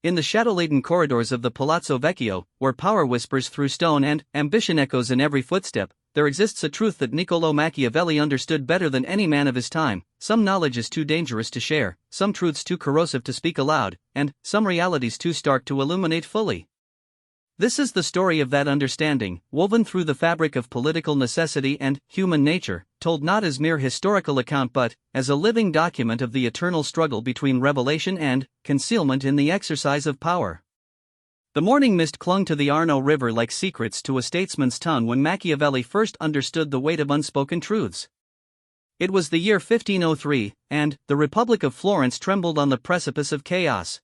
In the shadow-laden corridors of the Palazzo Vecchio, where power whispers through stone and ambition echoes in every footstep, there exists a truth that Niccolò Machiavelli understood better than any man of his time. Some knowledge is too dangerous to share, some truths too corrosive to speak aloud, and some realities too stark to illuminate fully. This is the story of that understanding, woven through the fabric of political necessity and human nature, told not as mere historical account but as a living document of the eternal struggle between revelation and concealment in the exercise of power. The morning mist clung to the Arno River like secrets to a statesman's tongue when Machiavelli first understood the weight of unspoken truths. It was the year 1503, and the Republic of Florence trembled on the precipice of chaos.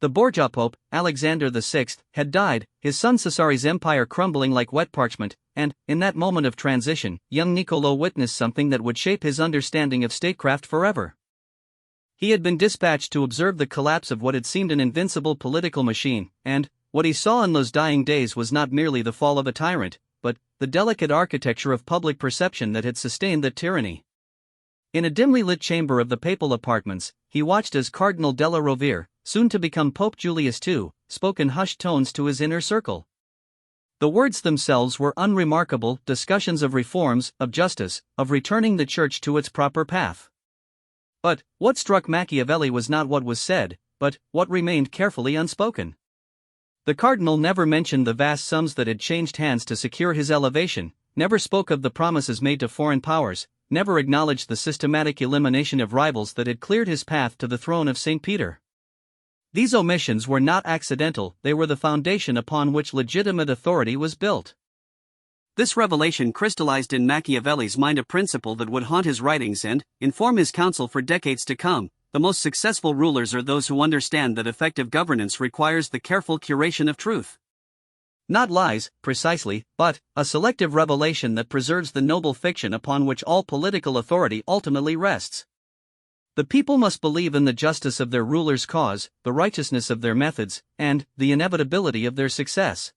The Borgia Pope, Alexander VI, had died, his son Cesari's empire crumbling like wet parchment, and, in that moment of transition, young Niccolò witnessed something that would shape his understanding of statecraft forever. He had been dispatched to observe the collapse of what had seemed an invincible political machine, and what he saw in those dying days was not merely the fall of a tyrant, but the delicate architecture of public perception that had sustained that tyranny. In a dimly lit chamber of the papal apartments, he watched as Cardinal della Rovere, soon to become Pope Julius II, spoke in hushed tones to his inner circle. The words themselves were unremarkable discussions of reforms, of justice, of returning the church to its proper path. But what struck Machiavelli was not what was said, but what remained carefully unspoken. The cardinal never mentioned the vast sums that had changed hands to secure his elevation, never spoke of the promises made to foreign powers, never acknowledged the systematic elimination of rivals that had cleared his path to the throne of St. Peter. These omissions were not accidental, they were the foundation upon which legitimate authority was built. This revelation crystallized in Machiavelli's mind a principle that would haunt his writings and inform his counsel for decades to come. The most successful rulers are those who understand that effective governance requires the careful curation of truth. Not lies, precisely, but a selective revelation that preserves the noble fiction upon which all political authority ultimately rests. The people must believe in the justice of their ruler's cause, the righteousness of their methods, and the inevitability of their success.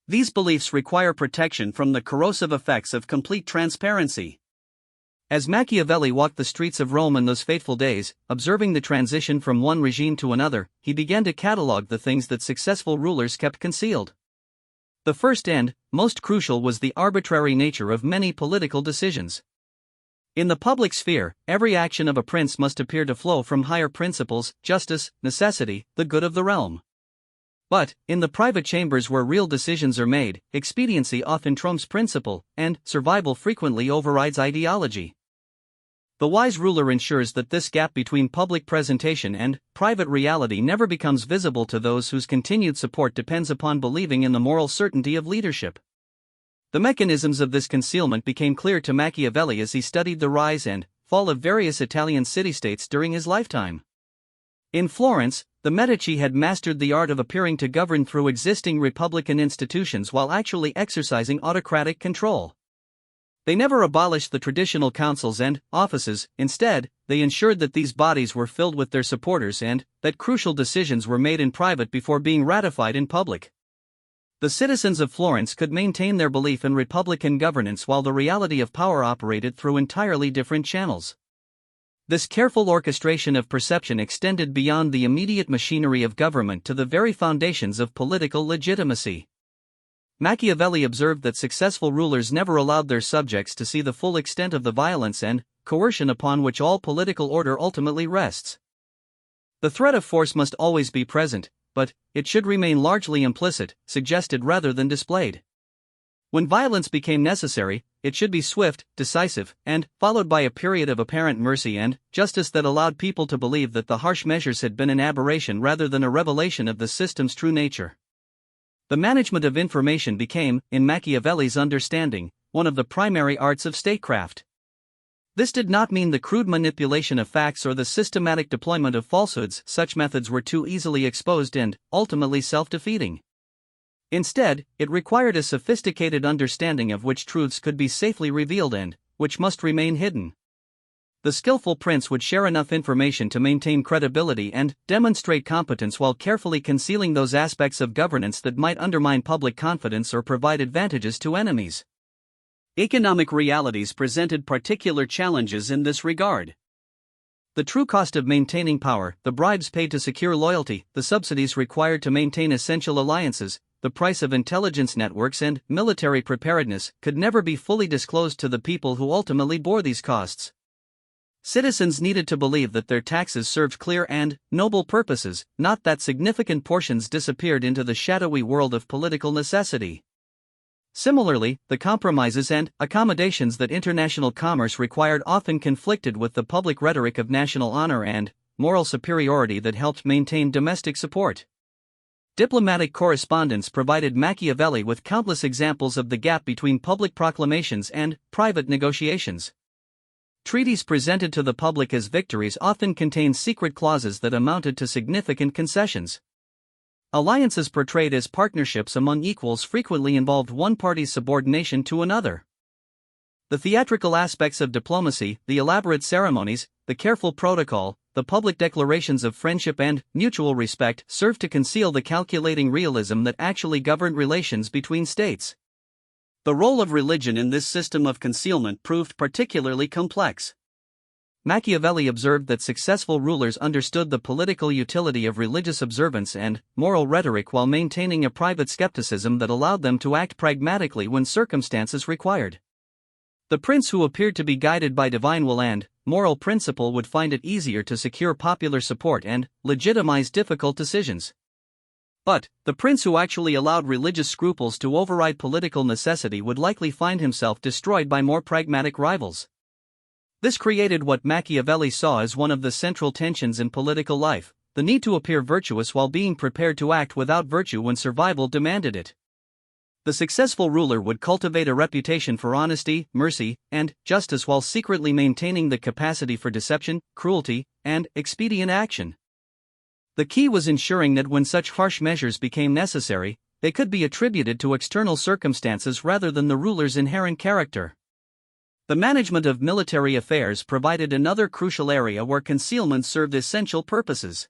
These beliefs require protection from the corrosive effects of complete transparency. As Machiavelli walked the streets of Rome in those fateful days, observing the transition from one regime to another, he began to catalogue the things that successful rulers kept concealed. The first and most crucial was the arbitrary nature of many political decisions. In the public sphere, every action of a prince must appear to flow from higher principles, justice, necessity, the good of the realm. But, in the private chambers where real decisions are made, expediency often trumps principle, and survival frequently overrides ideology. The wise ruler ensures that this gap between public presentation and private reality never becomes visible to those whose continued support depends upon believing in the moral certainty of leadership. The mechanisms of this concealment became clear to Machiavelli as he studied the rise and fall of various Italian city-states during his lifetime. In Florence, the Medici had mastered the art of appearing to govern through existing republican institutions while actually exercising autocratic control. They never abolished the traditional councils and offices, instead, they ensured that these bodies were filled with their supporters and that crucial decisions were made in private before being ratified in public. The citizens of Florence could maintain their belief in republican governance while the reality of power operated through entirely different channels. This careful orchestration of perception extended beyond the immediate machinery of government to the very foundations of political legitimacy. Machiavelli observed that successful rulers never allowed their subjects to see the full extent of the violence and coercion upon which all political order ultimately rests. The threat of force must always be present, but it should remain largely implicit, suggested rather than displayed. When violence became necessary, it should be swift, decisive, and followed by a period of apparent mercy and justice that allowed people to believe that the harsh measures had been an aberration rather than a revelation of the system's true nature. The management of information became, in Machiavelli's understanding, one of the primary arts of statecraft. This did not mean the crude manipulation of facts or the systematic deployment of falsehoods. Such methods were too easily exposed and, ultimately, self-defeating. Instead, it required a sophisticated understanding of which truths could be safely revealed and which must remain hidden. The skillful prince would share enough information to maintain credibility and demonstrate competence while carefully concealing those aspects of governance that might undermine public confidence or provide advantages to enemies. Economic realities presented particular challenges in this regard. The true cost of maintaining power, the bribes paid to secure loyalty, the subsidies required to maintain essential alliances, the price of intelligence networks and military preparedness, could never be fully disclosed to the people who ultimately bore these costs. Citizens needed to believe that their taxes served clear and noble purposes, not that significant portions disappeared into the shadowy world of political necessity. Similarly, the compromises and accommodations that international commerce required often conflicted with the public rhetoric of national honor and moral superiority that helped maintain domestic support. Diplomatic correspondence provided Machiavelli with countless examples of the gap between public proclamations and private negotiations. Treaties presented to the public as victories often contained secret clauses that amounted to significant concessions. Alliances portrayed as partnerships among equals frequently involved one party's subordination to another. The theatrical aspects of diplomacy, the elaborate ceremonies, the careful protocol, the public declarations of friendship and mutual respect served to conceal the calculating realism that actually governed relations between states. The role of religion in this system of concealment proved particularly complex. Machiavelli observed that successful rulers understood the political utility of religious observance and moral rhetoric while maintaining a private skepticism that allowed them to act pragmatically when circumstances required. The prince who appeared to be guided by divine will and moral principle would find it easier to secure popular support and legitimize difficult decisions. But the prince who actually allowed religious scruples to override political necessity would likely find himself destroyed by more pragmatic rivals. This created what Machiavelli saw as one of the central tensions in political life, the need to appear virtuous while being prepared to act without virtue when survival demanded it. The successful ruler would cultivate a reputation for honesty, mercy, and justice while secretly maintaining the capacity for deception, cruelty, and expedient action. The key was ensuring that when such harsh measures became necessary, they could be attributed to external circumstances rather than the ruler's inherent character. The management of military affairs provided another crucial area where concealment served essential purposes.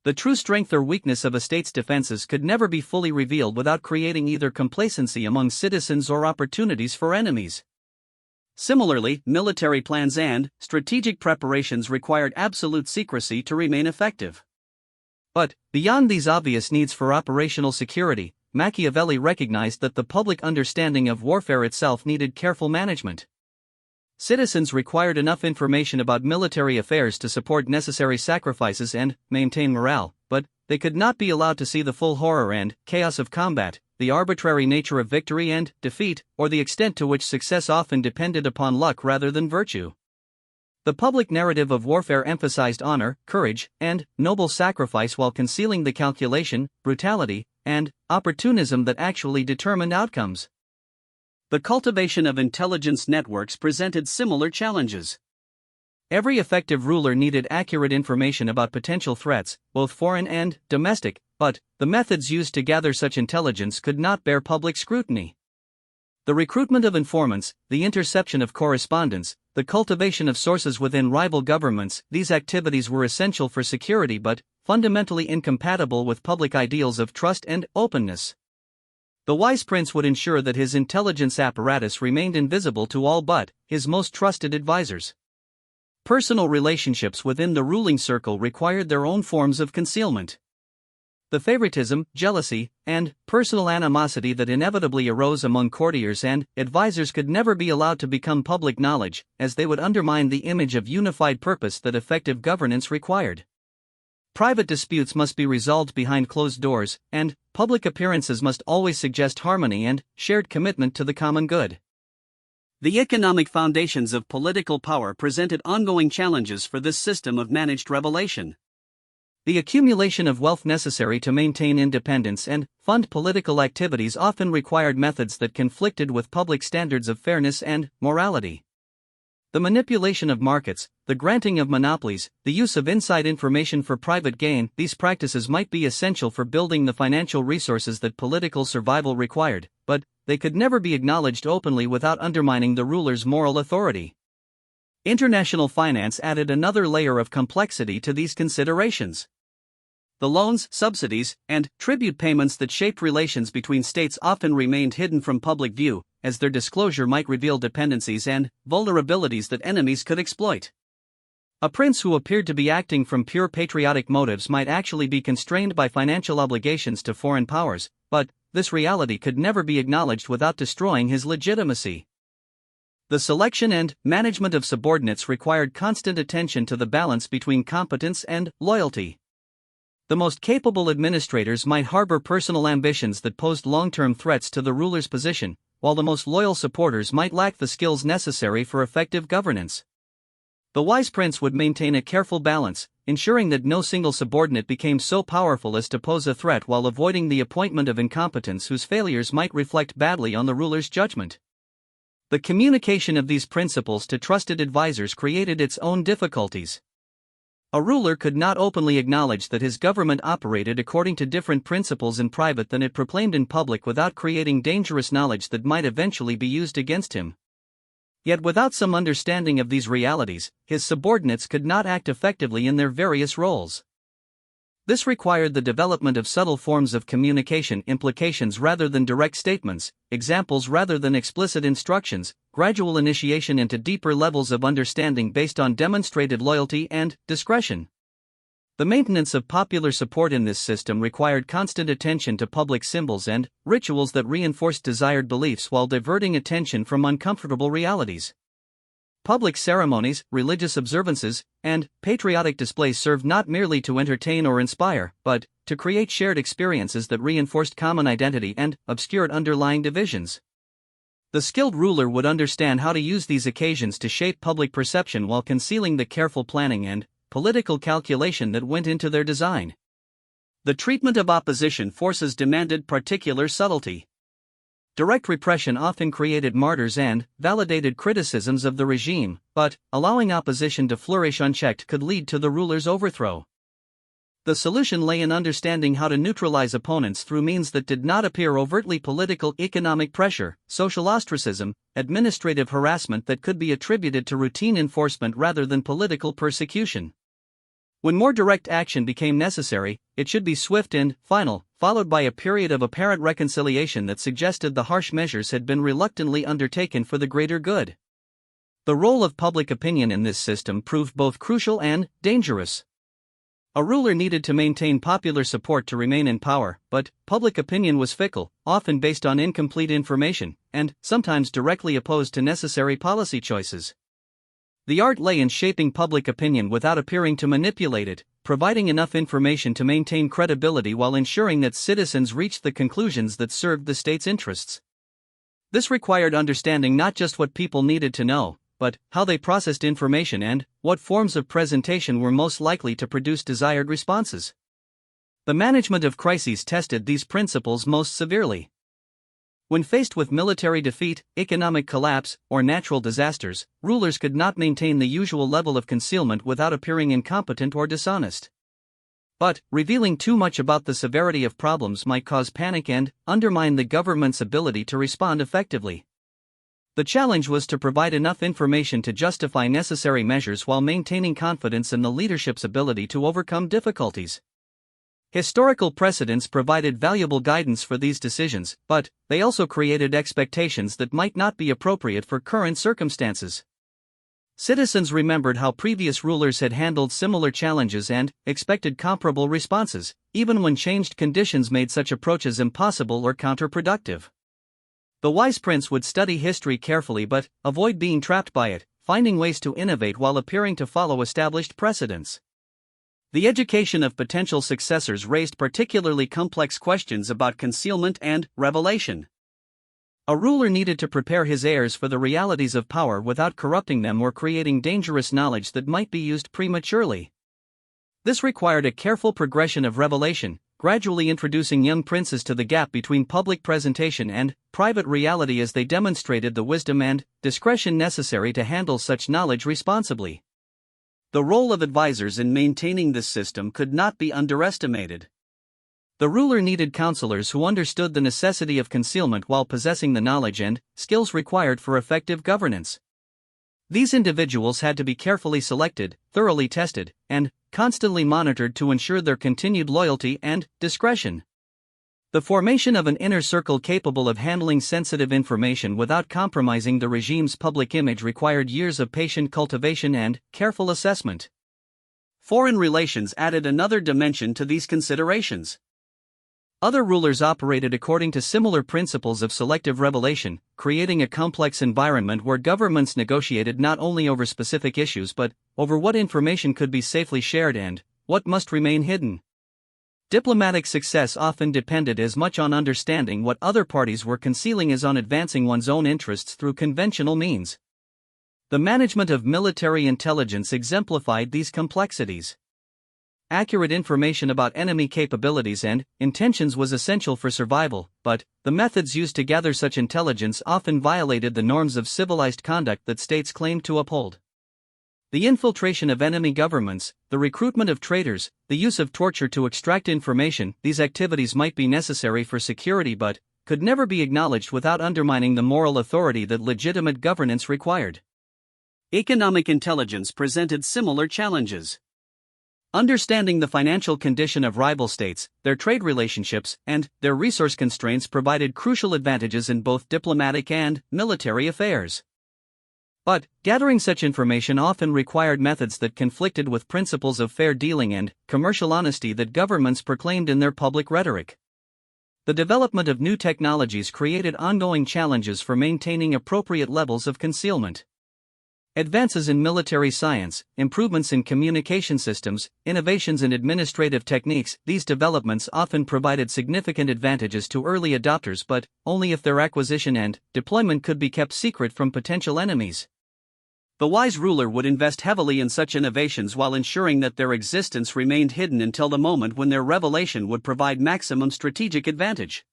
The true strength or weakness of a state's defenses could never be fully revealed without creating either complacency among citizens or opportunities for enemies. Similarly, military plans and strategic preparations required absolute secrecy to remain effective. But, beyond these obvious needs for operational security, Machiavelli recognized that the public understanding of warfare itself needed careful management. Citizens required enough information about military affairs to support necessary sacrifices and maintain morale, but they could not be allowed to see the full horror and chaos of combat, the arbitrary nature of victory and defeat, or the extent to which success often depended upon luck rather than virtue. The public narrative of warfare emphasized honor, courage, and noble sacrifice while concealing the calculation, brutality, and opportunism that actually determined outcomes. The cultivation of intelligence networks presented similar challenges. Every effective ruler needed accurate information about potential threats, both foreign and domestic, but the methods used to gather such intelligence could not bear public scrutiny. The recruitment of informants, the interception of correspondence, the cultivation of sources within rival governments, these activities were essential for security but fundamentally incompatible with public ideals of trust and openness. The wise prince would ensure that his intelligence apparatus remained invisible to all but his most trusted advisors. Personal relationships within the ruling circle required their own forms of concealment. The favoritism, jealousy, and personal animosity that inevitably arose among courtiers and advisors could never be allowed to become public knowledge, as they would undermine the image of unified purpose that effective governance required. Private disputes must be resolved behind closed doors, and public appearances must always suggest harmony and shared commitment to the common good. The economic foundations of political power presented ongoing challenges for this system of managed revelation. The accumulation of wealth necessary to maintain independence and fund political activities often required methods that conflicted with public standards of fairness and morality. The manipulation of markets, the granting of monopolies, the use of inside information for private gain, these practices might be essential for building the financial resources that political survival required, but they could never be acknowledged openly without undermining the ruler's moral authority. International finance added another layer of complexity to these considerations. The loans, subsidies, and tribute payments that shaped relations between states often remained hidden from public view, as their disclosure might reveal dependencies and vulnerabilities that enemies could exploit. A prince who appeared to be acting from pure patriotic motives might actually be constrained by financial obligations to foreign powers, but this reality could never be acknowledged without destroying his legitimacy. The selection and management of subordinates required constant attention to the balance between competence and loyalty. The most capable administrators might harbor personal ambitions that posed long-term threats to the ruler's position, while the most loyal supporters might lack the skills necessary for effective governance. The wise prince would maintain a careful balance, ensuring that no single subordinate became so powerful as to pose a threat while avoiding the appointment of incompetents whose failures might reflect badly on the ruler's judgment. The communication of these principles to trusted advisors created its own difficulties. A ruler could not openly acknowledge that his government operated according to different principles in private than it proclaimed in public without creating dangerous knowledge that might eventually be used against him. Yet without some understanding of these realities, his subordinates could not act effectively in their various roles. This required the development of subtle forms of communication, implications rather than direct statements, examples rather than explicit instructions, gradual initiation into deeper levels of understanding based on demonstrated loyalty and discretion. The maintenance of popular support in this system required constant attention to public symbols and rituals that reinforced desired beliefs while diverting attention from uncomfortable realities. Public ceremonies, religious observances, and patriotic displays served not merely to entertain or inspire, but to create shared experiences that reinforced common identity and obscured underlying divisions. The skilled ruler would understand how to use these occasions to shape public perception while concealing the careful planning and political calculation that went into their design. The treatment of opposition forces demanded particular subtlety. Direct repression often created martyrs and validated criticisms of the regime, but allowing opposition to flourish unchecked could lead to the ruler's overthrow. The solution lay in understanding how to neutralize opponents through means that did not appear overtly political: economic pressure, social ostracism, administrative harassment that could be attributed to routine enforcement rather than political persecution. When more direct action became necessary, it should be swift and final, followed by a period of apparent reconciliation that suggested the harsh measures had been reluctantly undertaken for the greater good. The role of public opinion in this system proved both crucial and dangerous. A ruler needed to maintain popular support to remain in power, but public opinion was fickle, often based on incomplete information, and sometimes directly opposed to necessary policy choices. The art lay in shaping public opinion without appearing to manipulate it, providing enough information to maintain credibility while ensuring that citizens reached the conclusions that served the state's interests. This required understanding not just what people needed to know, but how they processed information and what forms of presentation were most likely to produce desired responses. The management of crises tested these principles most severely. When faced with military defeat, economic collapse, or natural disasters, rulers could not maintain the usual level of concealment without appearing incompetent or dishonest. But revealing too much about the severity of problems might cause panic and undermine the government's ability to respond effectively. The challenge was to provide enough information to justify necessary measures while maintaining confidence in the leadership's ability to overcome difficulties. Historical precedents provided valuable guidance for these decisions, but they also created expectations that might not be appropriate for current circumstances. Citizens remembered how previous rulers had handled similar challenges and expected comparable responses, even when changed conditions made such approaches impossible or counterproductive. The wise prince would study history carefully but avoid being trapped by it, finding ways to innovate while appearing to follow established precedents. The education of potential successors raised particularly complex questions about concealment and revelation. A ruler needed to prepare his heirs for the realities of power without corrupting them or creating dangerous knowledge that might be used prematurely. This required a careful progression of revelation, gradually introducing young princes to the gap between public presentation and private reality as they demonstrated the wisdom and discretion necessary to handle such knowledge responsibly. The role of advisors in maintaining this system could not be underestimated. The ruler needed counselors who understood the necessity of concealment while possessing the knowledge and skills required for effective governance. These individuals had to be carefully selected, thoroughly tested, and constantly monitored to ensure their continued loyalty and discretion. The formation of an inner circle capable of handling sensitive information without compromising the regime's public image required years of patient cultivation and careful assessment. Foreign relations added another dimension to these considerations. Other rulers operated according to similar principles of selective revelation, creating a complex environment where governments negotiated not only over specific issues but over what information could be safely shared and what must remain hidden. Diplomatic success often depended as much on understanding what other parties were concealing as on advancing one's own interests through conventional means. The management of military intelligence exemplified these complexities. Accurate information about enemy capabilities and intentions was essential for survival, but the methods used to gather such intelligence often violated the norms of civilized conduct that states claimed to uphold. The infiltration of enemy governments, the recruitment of traitors, the use of torture to extract information, these activities might be necessary for security but could never be acknowledged without undermining the moral authority that legitimate governance required. Economic intelligence presented similar challenges. Understanding the financial condition of rival states, their trade relationships, and their resource constraints provided crucial advantages in both diplomatic and military affairs. But gathering such information often required methods that conflicted with principles of fair dealing and commercial honesty that governments proclaimed in their public rhetoric. The development of new technologies created ongoing challenges for maintaining appropriate levels of concealment. Advances in military science, improvements in communication systems, innovations in administrative techniques, these developments often provided significant advantages to early adopters but only if their acquisition and deployment could be kept secret from potential enemies. The wise ruler would invest heavily in such innovations while ensuring that their existence remained hidden until the moment when their revelation would provide maximum strategic advantage.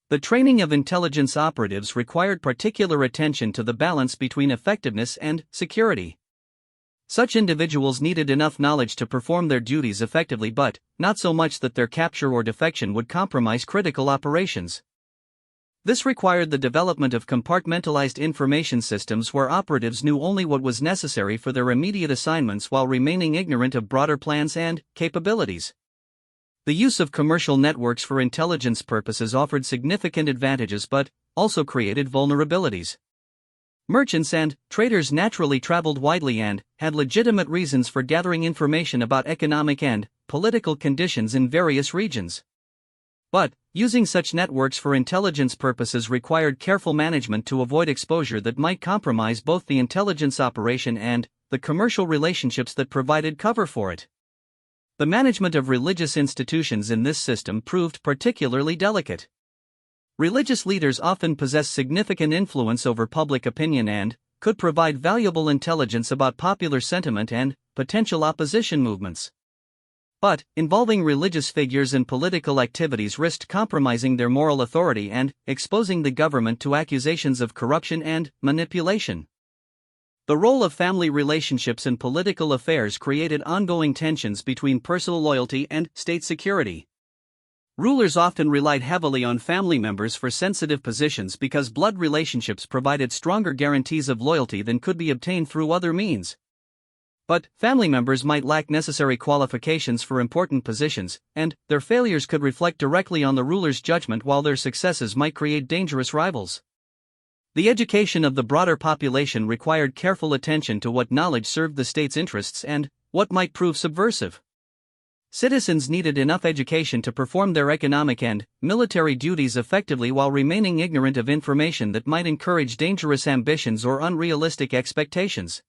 The training of intelligence operatives required particular attention to the balance between effectiveness and security. Such individuals needed enough knowledge to perform their duties effectively but not so much that their capture or defection would compromise critical operations. This required the development of compartmentalized information systems where operatives knew only what was necessary for their immediate assignments while remaining ignorant of broader plans and capabilities. The use of commercial networks for intelligence purposes offered significant advantages but also created vulnerabilities. Merchants and traders naturally traveled widely and had legitimate reasons for gathering information about economic and political conditions in various regions. But using such networks for intelligence purposes required careful management to avoid exposure that might compromise both the intelligence operation and the commercial relationships that provided cover for it. The management of religious institutions in this system proved particularly delicate. Religious leaders often possessed significant influence over public opinion and could provide valuable intelligence about popular sentiment and potential opposition movements. But involving religious figures in political activities risked compromising their moral authority and exposing the government to accusations of corruption and manipulation. The role of family relationships in political affairs created ongoing tensions between personal loyalty and state security. Rulers often relied heavily on family members for sensitive positions because blood relationships provided stronger guarantees of loyalty than could be obtained through other means. But family members might lack necessary qualifications for important positions, and their failures could reflect directly on the ruler's judgment while their successes might create dangerous rivals. The education of the broader population required careful attention to what knowledge served the state's interests and what might prove subversive. Citizens needed enough education to perform their economic and military duties effectively while remaining ignorant of information that might encourage dangerous ambitions or unrealistic expectations.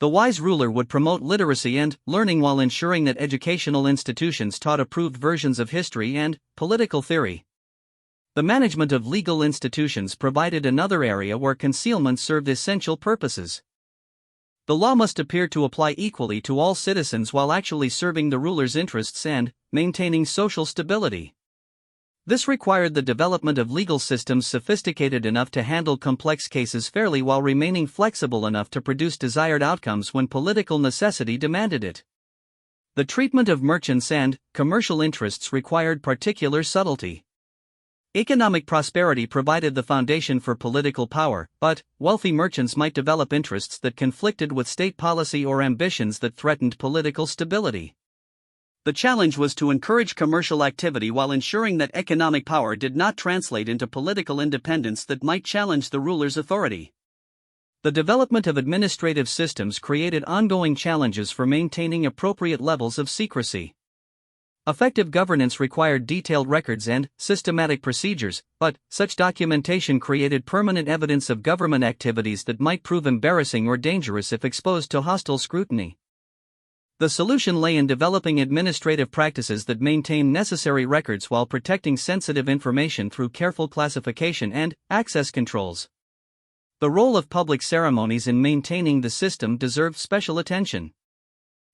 The wise ruler would promote literacy and learning while ensuring that educational institutions taught approved versions of history and political theory. The management of legal institutions provided another area where concealment served essential purposes. The law must appear to apply equally to all citizens while actually serving the ruler's interests and maintaining social stability. This required the development of legal systems sophisticated enough to handle complex cases fairly while remaining flexible enough to produce desired outcomes when political necessity demanded it. The treatment of merchants and commercial interests required particular subtlety. Economic prosperity provided the foundation for political power, but wealthy merchants might develop interests that conflicted with state policy or ambitions that threatened political stability. The challenge was to encourage commercial activity while ensuring that economic power did not translate into political independence that might challenge the ruler's authority. The development of administrative systems created ongoing challenges for maintaining appropriate levels of secrecy. Effective governance required detailed records and systematic procedures, but such documentation created permanent evidence of government activities that might prove embarrassing or dangerous if exposed to hostile scrutiny. The solution lay in developing administrative practices that maintain necessary records while protecting sensitive information through careful classification and access controls. The role of public ceremonies in maintaining the system deserved special attention.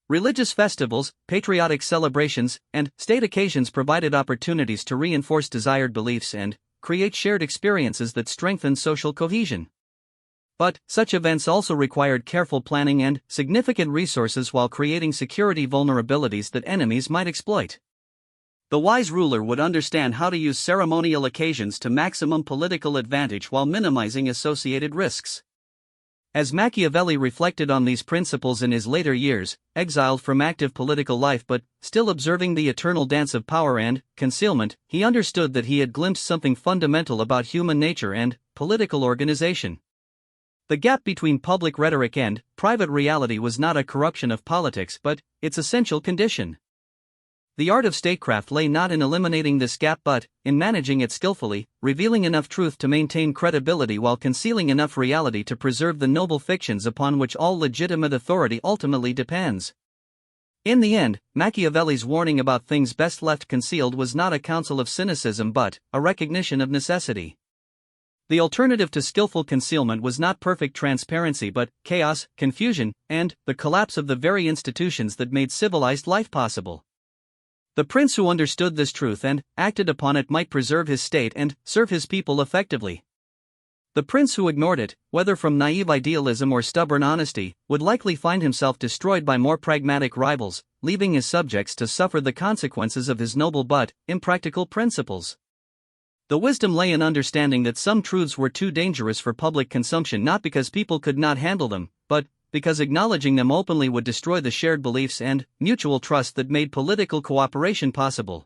Religious festivals, patriotic celebrations, and state occasions provided opportunities to reinforce desired beliefs and create shared experiences that strengthened social cohesion. But such events also required careful planning and significant resources while creating security vulnerabilities that enemies might exploit. The wise ruler would understand how to use ceremonial occasions to maximum political advantage while minimizing associated risks. As Machiavelli reflected on these principles in his later years, exiled from active political life but still observing the eternal dance of power and concealment, he understood that he had glimpsed something fundamental about human nature and political organization. The gap between public rhetoric and private reality was not a corruption of politics but its essential condition. The art of statecraft lay not in eliminating this gap but in managing it skillfully, revealing enough truth to maintain credibility while concealing enough reality to preserve the noble fictions upon which all legitimate authority ultimately depends. In the end, Machiavelli's warning about things best left concealed was not a counsel of cynicism but a recognition of necessity. The alternative to skillful concealment was not perfect transparency but chaos, confusion, and the collapse of the very institutions that made civilized life possible. The prince who understood this truth and acted upon it might preserve his state and serve his people effectively. The prince who ignored it, whether from naive idealism or stubborn honesty, would likely find himself destroyed by more pragmatic rivals, leaving his subjects to suffer the consequences of his noble but impractical principles. The wisdom lay in understanding that some truths were too dangerous for public consumption not because people could not handle them, but because acknowledging them openly would destroy the shared beliefs and mutual trust that made political cooperation possible.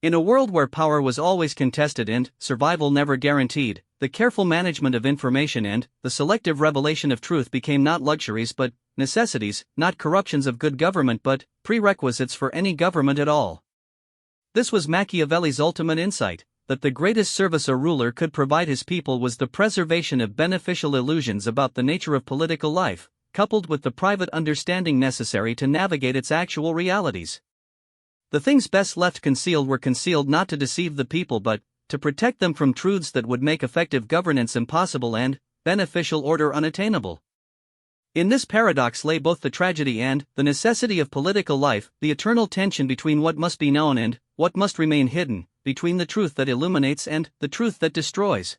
In a world where power was always contested and survival never guaranteed, the careful management of information and the selective revelation of truth became not luxuries but necessities, not corruptions of good government but prerequisites for any government at all. This was Machiavelli's ultimate insight, that the greatest service a ruler could provide his people was the preservation of beneficial illusions about the nature of political life, coupled with the private understanding necessary to navigate its actual realities. The things best left concealed were concealed not to deceive the people but to protect them from truths that would make effective governance impossible and beneficial order unattainable. In this paradox lay both the tragedy and the necessity of political life, the eternal tension between what must be known and what must remain hidden, between the truth that illuminates and the truth that destroys.